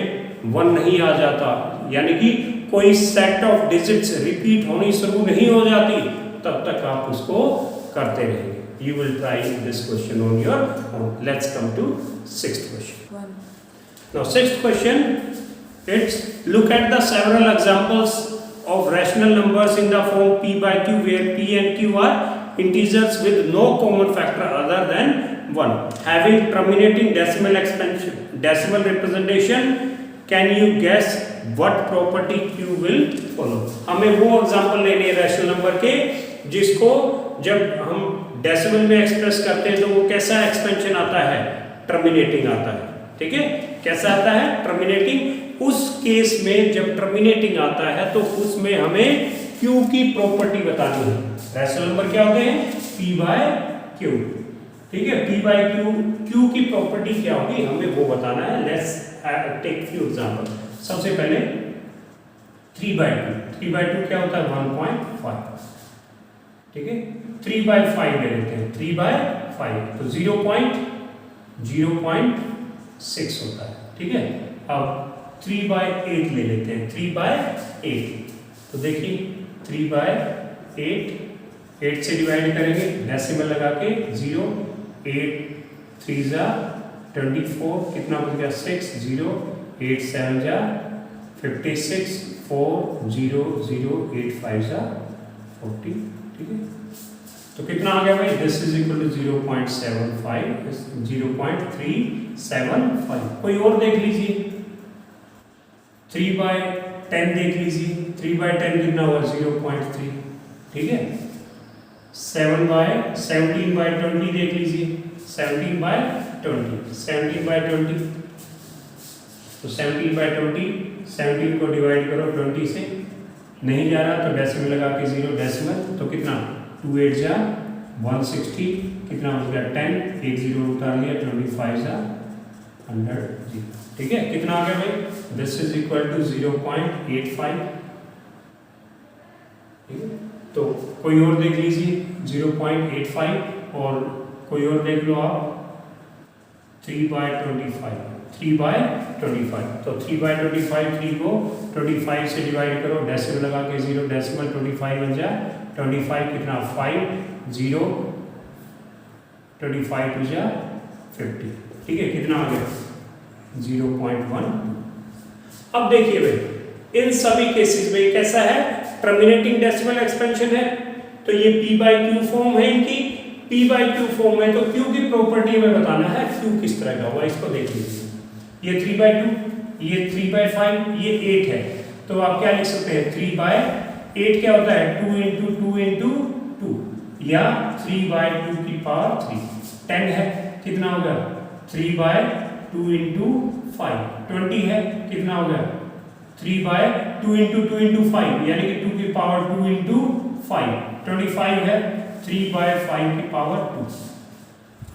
1 नहीं आ जाता, यानी कि कोई सेट ऑफ डिजिट्स रिपीट होनी शुरू नहीं हो जाती, तब तक आप उसको करते रहेंगे. You will try this question on your own. Let's come to sixth question. Now sixth question, it's look at the several examples of rational numbers in the form P by Q, where P and Q are integers with no common factor other than 1, having terminating decimal representation. Can you guess what property Q will follow? हमें वो example लेने हैं rational number के जिसको जब हम decimal में express करते हैं तो वो कैसा एक्सपेंशन आता है, टर्मिनेटिंग आता है. ठीक है, कैसा आता है, टर्मिनेटिंग. उस केस में जब टर्मिनेटिंग आता है तो उसमें हमें Q की प्रॉपर्टी बतानी है. रैशनल नंबर क्या होते हैं, P by Q. ठीक है, P by Q की प्रॉपर्टी क्या होगी, हमें वो बताना है. Let's take few example. सबसे पहले 3/2. 3/2 क्या होता है, 1.5. ठीक है, 3/5 ले लेते हैं. 3/5 तो 0.05 6 होता है, ठीक है। अब 3/8 ले लेते हैं, 3/8, तो देखिए 3/8, 8 से डिवाइड करेंगे, डेसिमल लगा के 0, 8 3 जा 24, कितना बच गया 6, 0, 8 7 जा 56, 4 0 0 8 5 जा 40, ठीक है। तो कितना आ गया भाई, दिस इज इक्वल टू 0.75, 0.375। कोई और देख लीजिए, 3/10 देख लीजिए, 3/10 कितना हुआ 0.3, ठीक है। 17/20 देख लीजिए, 17/20, 17/20, तो 17/20, 17 को डिवाइड करो 20 से, नहीं जा रहा तो डेसिमल लगा के 0 डेसिमल, तो कितना 2 8 जा 160, कितना हो गया 10, 1 0 उतार लिया, 25 जा 100, ठीक है। कितना आ गया भाई, दिस इज इक्वल टू 0.85, ठीक है। तो कोई और देख लीजिए 0.85, और कोई और देख लो आप 3/25, 3/25, तो 3/25, 3 को 25 से डिवाइड करो, डेसिमल लगा के 0 डेसिमल, 25 बन जाए 25, कितना 5 0 25 टू जा 50, ठीक है। कितना आ गया 0.1। अब देखिए भाई, इन सभी केसेस में कैसा है, टर्मिनेटिंग डेसिमल एक्सपेंशन है, तो ये p/q फॉर्म है इनकी, p/q फॉर्म है, तो q की प्रॉपर्टी में बताना है q किस तरह का होगा, इसको देख लीजिए। ये 3/2, ये 3/5, ये 8 है, तो आप क्या लिख सकते हैं 3/8 क्या होता है 2 × 2 × 2, या 3/2 की पावर 3, 10 है, कितना हो गया 3/2 × 5, 20 है, कितना हो गया 3/2 × 2 × 5, यानी कि 2 की पावर 2 × 5, 25 है, 3/5 की पावर 2।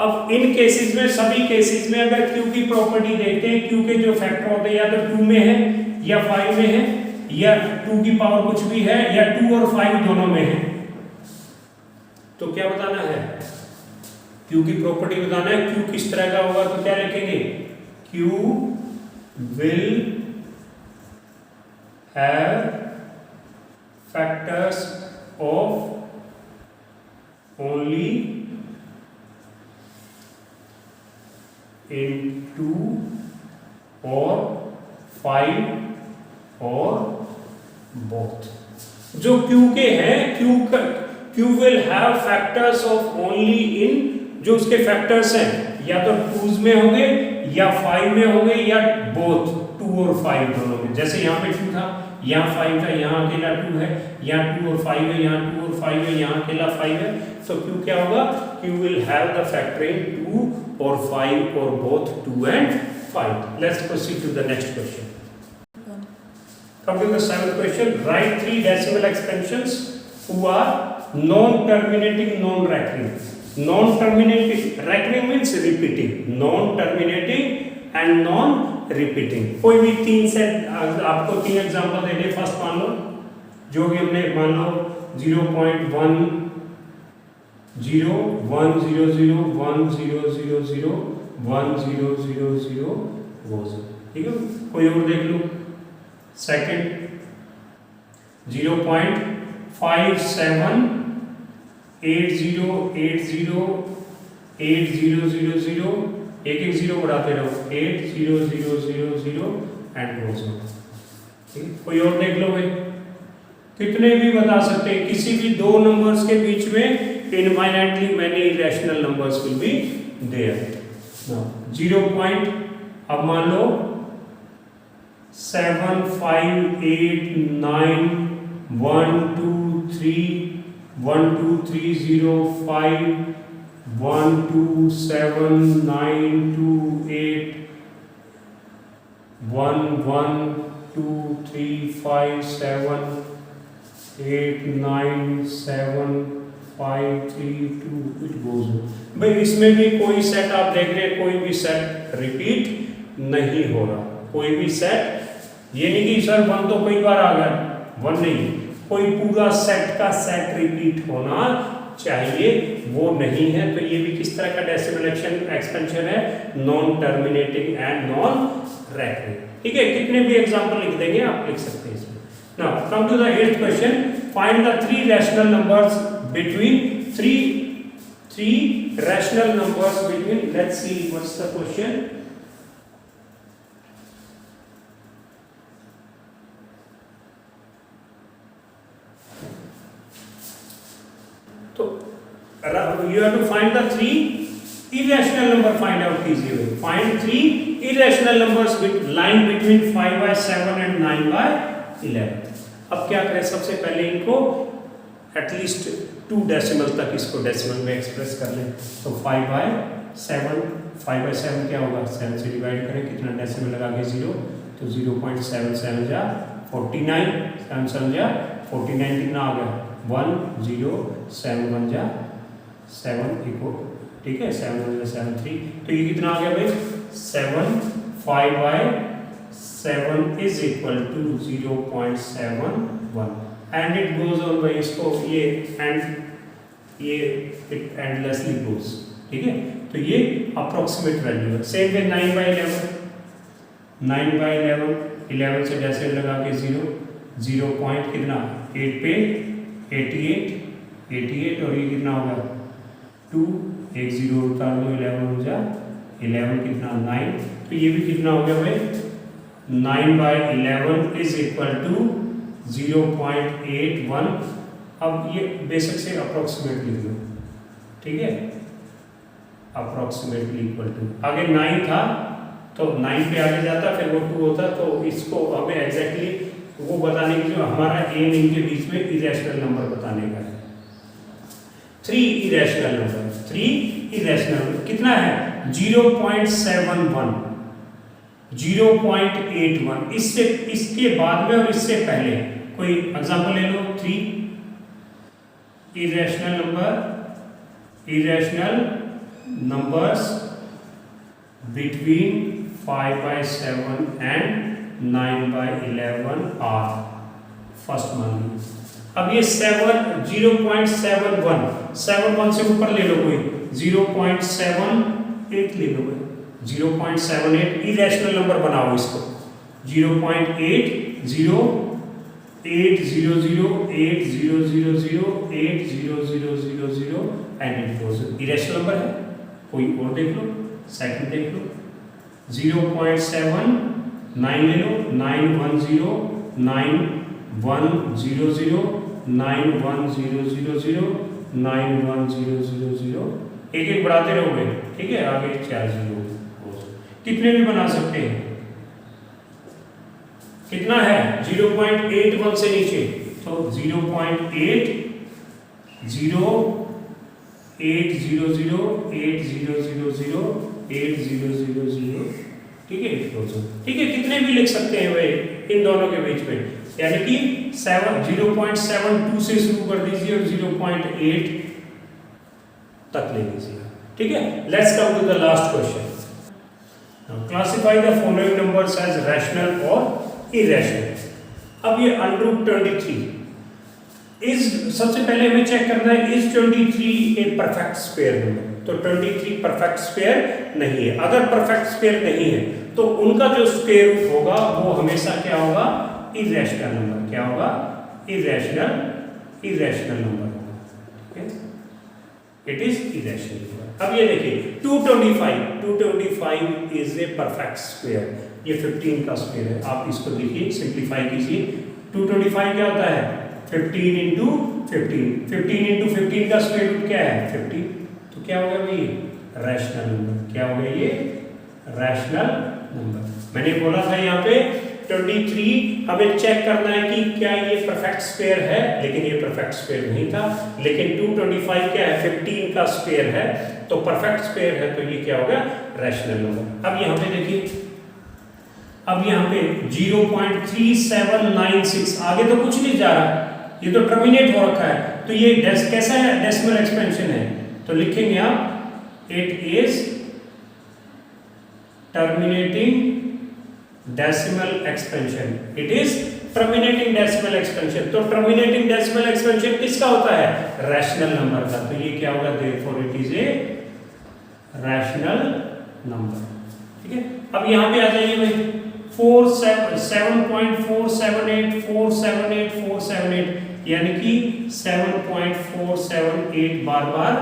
अब इन केसेस में, सभी केसेस में अगर q की प्रॉपर्टी देखते हैं, q के जो फैक्टर होते हैं या तो 2 में है या 5 में है, या 2 की पावर कुछ भी है, या 2 और 5 दोनों में है, तो क्या बताना है q की प्रॉपर्टी बताना है, q किस तरह का होगा, तो क्या लिखेंगे q will have factors of only in 2 or 5 or both। जो Q के हैं, Q will have factors of only in, जो उसके फैक्टर्स हैं या तो 2s में होंगे या 5 में होंगे या both 2 और 5 दोनों में। जैसे यहाँ पे 2 था, यहाँ 5 था, यहाँ अकेला 2 है, यहाँ 2 और 5 है, यहाँ 2 और 5 है, यहाँ अकेला 5 है, तो Q क्या होगा, Q will have the factor in 2 or 5 or both 2 and 5. Let's proceed to the next question. Come to the 7th question. Write 3 decimal expansions who are non-terminating, non-recurring. Non-terminating, recurring means repeating. Non-terminating and non-repeating. कोई भी 3 set, आपको 3 example देने, first मान लो जो भी हमने मान लो 0.1 0 1 0 0 1 0 0 0 1 0 0 0 1, ठीक है। कोई और देख लो, सेकंड 0.57 8 0 8 0 8 0 0 0, एक एक 0 बढ़ाते रहो, 8 0 0 0 0 एंड क्लोज, ठीक। कोई और देख लो भाई, कितने भी बता सकते हैं, किसी भी दो नंबर्स के बीच में infinitely many irrational numbers will be there. Now 0. अब मान लो 7 5 8 9 1 2 3 1 2 3 0 5 1 2 7 9 2 8 1 1 2 3 5 7 8 9 7 5 3 2, इट गोज। भाई इसमें भी कोई सेट आप देख रहे हैं, कोई भी सेट रिपीट नहीं हो रहा, कोई भी सेट, ये नहीं कि सर 1 तो कई बार आ गया, 1 नहीं, कोई पूरा सेट का सेट रिपीट होना चाहिए वो नहीं है, तो ये भी किस तरह का डेसिमल एक्सपेंशन है, non terminating and non recurring. ठीक है, कितने भी एग्जांपल लिख देंगे आप, लिख सकते हैं इसमें। Now come to the 8th question, find the three rational numbers between three rational numbers between, let's see what's the question. So you have to find the three irrational number, find out कीजिए, find three irrational numbers with line between 5/7 and 9/11। अब क्या करें, सबसे पहले इनको at least 2 decimal तक इसको decimal में एक्सप्रेस कर लें। तो 5/7 क्या होगा, 7 से डिवाइड करें, कितना डेसिमल लगा के 0, तो 0.77 जा 49, 7 जा 49, कितना आ गया 1071 जा 7 इको, ठीक है 7 जा 73, तो ये कितना आ गया भाई 7, 5/7 is equal to 0.71 and it goes on भाई, इसको ये एंड ये इट एंडलेसली गोज। ठीक है, तो ये अप्रोक्सीमेट वैल्यू है। सेम वे 9/11 11 से जैसे लगा के 0 पॉइंट कितना 8 पे 88 और ये कितना होगा 2, 1 0 उतार दो 11 हो जा 11 कितना 9, तो ये भी कितना हो गया भाई 9/11 इज इक्वल टू 0.81। अब ये बेसिक से अप्रोक्सीमेट लिख लो, ठीक है, अप्रोक्सीमेटली इक्वल टू, आगे 9 था तो 9 पे आगे जाता फिर वो 2 होता, तो इसको हमें एग्जैक्टली वो बताने की जो हमारा एम इनके बीच में इरेशनल नंबर बताने का है। 3 इरेशनल नंबर कितना है 0.71, 0.81, इससे इसके बाद में और इससे पहले कोई एग्जांपल ले लो। 3 irrational numbers between 5/7 and 9/11 are, first मान लो। अब ये 0.71 से ऊपर ले लो, कोई 0.78 ले लो, 0.78 इरेशनल नंबर बनाओ इसको, 0.80080008000 and it goes, irrational number है। कोई और देख लो, सेकंड देख लो, 0.7 9 ले लो, 910 9100 9100 9100, एक एक बढ़ाते रहोगे, ठीक है, आगे 4 0 कितने भी बना सकते हैं। कितना है 0.81 से नीचे, तो 0.8 0 800 8000 8000, ठीक है, ठीक है, कितने भी लिख सकते हैं भाई इन दोनों के बीच में, यानी कि 0.72 से शुरू कर दीजिए और 0.8 तक ले लीजिए, ठीक है। Let's come to the last question. Now classify the following numbers as rational और इरेशनल। अब ये √23 इज, सबसे पहले हमें चेक करना है is 23 a perfect square number, तो 23 परफेक्ट स्क्वायर नहीं है। अगर परफेक्ट स्क्वायर नहीं है तो उनका जो स्क्वायर रूट होगा वो हमेशा क्या होगा, इरेशनल नंबर, क्या होगा, इरेशनल नंबर होगा, ठीक है, इट इज इरेशनल नंबर। अब ये देखिए 225 इज ए परफेक्ट स्क्वायर, ये 15 का स्क्वायर है। आप इसको देखिए, सिंप्लीफाई कीजिए, 225 क्या होता है 15 इंटू 15 का स्क्वायर रूट क्या है 50, तो क्या होगा भाई रैशनल नंबर, क्या होगा ये रैशनल नंबर। मैंने बोला था यहाँ पे 23 हमें चेक करना है कि क्या ये परफेक्ट स्क्वायर है, लेकिन ये परफेक्ट स्क्वायर नहीं था, लेकिन 225 क्या है 15 का स्क्वायर है, तो परफेक्ट स्क्वायर है, तो ये क्या होगा रैशनल नंबर। अब यहाँ पे देखिए, अब यहाँ पे 0.3796, आगे तो कुछ नहीं जा रहा, ये तो टर्मिनेट हो रखा है, तो ये कैसा है डेसिमल एक्सपेंशन है, तो लिखेंगे आप it is terminating decimal expansion, it is terminating decimal expansion. तो टर्मिनेटिंग डेसिमल एक्सपेंशन किसका होता है? रैशनल नंबर का। तो ये क्या होगा? Therefore it is a rational number. ठीक है, अब यहां पे आ जाइए भाई, 7.478478 यानी कि 7.478 बार बार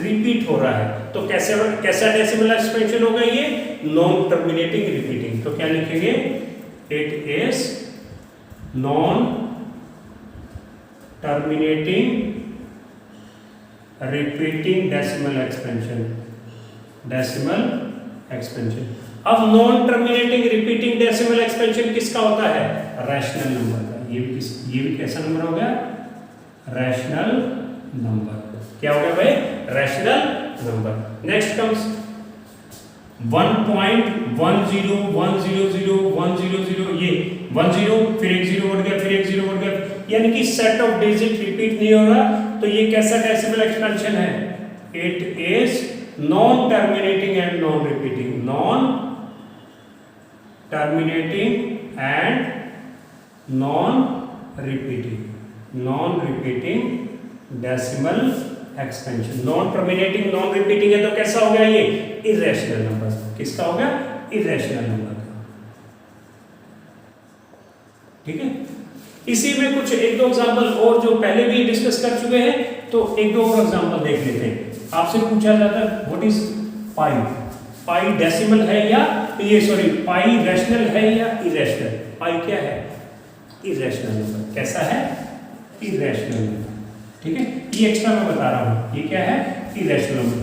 रिपीट हो रहा है। तो कैसा डेसिमल एक्सपेंशन होगा ये? Non terminating repeating. तो क्या लिखेंगे? It is non terminating repeating decimal expansion. अब non terminating repeating decimal expansion किसका होता है? रैशनल नंबर का। ये भी कैसा नंबर हो गया? Rational number. क्या हो गया भाई? Rational number. नेक्स्ट कम्स 1.10100100, ये 10 फिर एक 0 बढ़ गया, फिर एक 0 बढ़ गया, यानी कि सेट ऑफ डिजिट रिपीट नहीं हो रहा। तो ये कैसा डेसिमल एक्सपेंशन है? It is non terminating and non repeating. Non terminating and non repeating decimal expansion. Non terminating non repeating है तो कैसा हो गया? ये इरेशनल नंबर। किसका हो गया? इरेशनल नंबर का। ठीक है, इसी में कुछ एक दो एग्जांपल और जो पहले भी डिस्कस कर चुके हैं, तो एक दो और एग्जांपल देख लेते हैं। आपसे पूछा जाता है what is pi? Pi decimal है या पाई रैशनल है या इरेशनल? पाई क्या है? Irrational number. कैसा है? Irrational number. ठीक है, ये एक्स्ट्रा मैं बता रहा हूं। ये क्या है? Irrational number.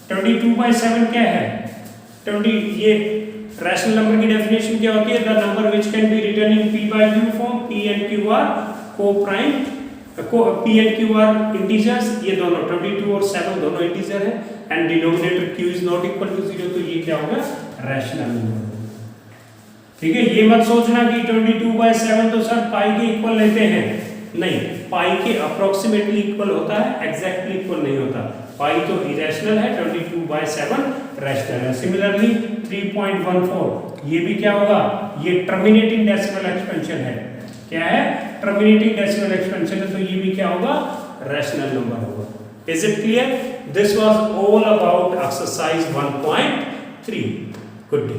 22/7 क्या है? 20 ये रैशनल नंबर की डेफिनेशन क्या होती है? The number which can be written in p by q form. p and q are coprime, p and q are integers. ये दोनों 22 और 7 दोनों इंटीजर है and denominator q is not equal to 0। तो ये क्या होगा? Rational number. ठीक है, ये मत सोचना कि 22/7 तो सर पाई के इक्वल लेते हैं। नहीं, पाई के अप्रोक्सीमेटली इक्वल होता है, एग्जैक्टली इक्वल नहीं होता। पाई तो इरेशनल है, 22/7 रैशनल है। सिमिलरली 3.14 ये भी क्या होगा? ये टर्मिनेटिंग डेसिमल एक्सपेंशन है। क्या है? टर्मिनेटिंग डेसिमल एक्सपेंशन है, तो ये भी क्या होगा? रैशनल नंबर होगा। Is it clear? This was all about exercise 1.3। Good day.